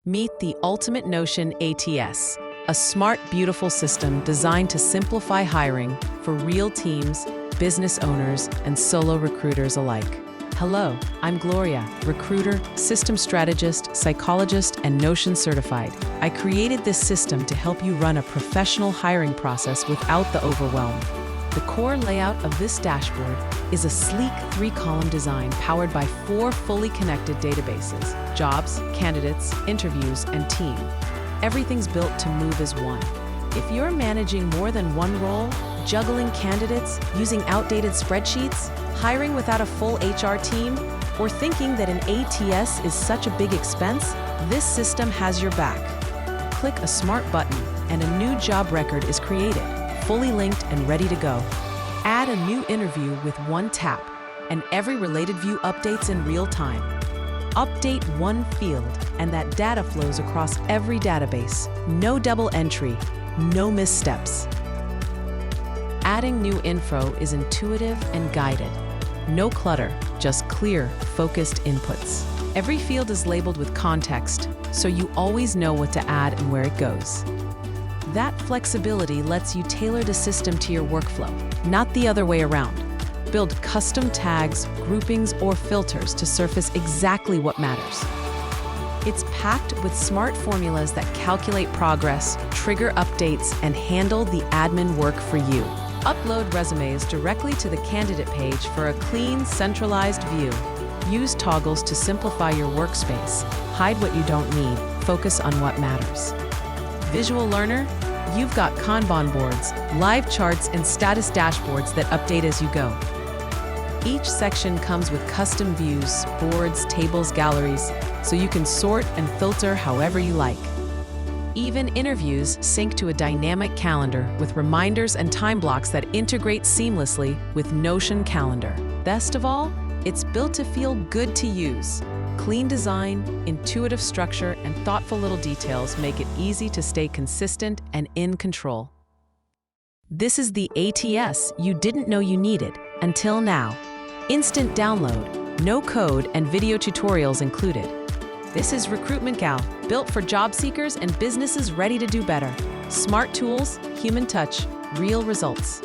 Meet the ultimate Notion ATS, a smart, beautiful system designed to simplify hiring for real teams, business owners, and solo recruiters alike. Hello, I'm Gloria, recruiter, system strategist, psychologist, and Notion certified. I created this system to help you run a professional hiring process without the overwhelm. The core layout of this dashboard is a sleek 3-column design powered by 4 fully connected databases: jobs, candidates, interviews, and team. Everything's built to move as one. If you're managing more than one role, juggling candidates, using outdated spreadsheets, hiring without a full HR team, or thinking that an ATS is such a big expense, this system has your back. Click a smart button and a new job record is created, fully linked and ready to go. Add a new interview with one tap, and every related view updates in real time. Update one field, and that data flows across every database. No double entry, no missteps. Adding new info is intuitive and guided. No clutter, just clear, focused inputs. Every field is labeled with context, so you always know what to add and where it goes. That flexibility lets you tailor the system to your workflow, not the other way around. Build custom tags, groupings, or filters to surface exactly what matters. It's packed with smart formulas that calculate progress, trigger updates, and handle the admin work for you. Upload resumes directly to the candidate page for a clean, centralized view. Use toggles to simplify your workspace. Hide what you don't need. Focus on what matters. Visual learner? You've got Kanban boards, live charts, and status dashboards that update as you go. Each section comes with custom views, boards, tables, galleries, so you can sort and filter however you like. Even interviews sync to a dynamic calendar with reminders and time blocks that integrate seamlessly with Notion Calendar. Best of all, it's built to feel good to use. Clean design, intuitive structure, and thoughtful little details make it easy to stay consistent and in control. This is the ATS you didn't know you needed until now. Instant download, no code, and video tutorials included. This is Recruitment Gal, built for job seekers and businesses ready to do better. Smart tools, human touch, real results.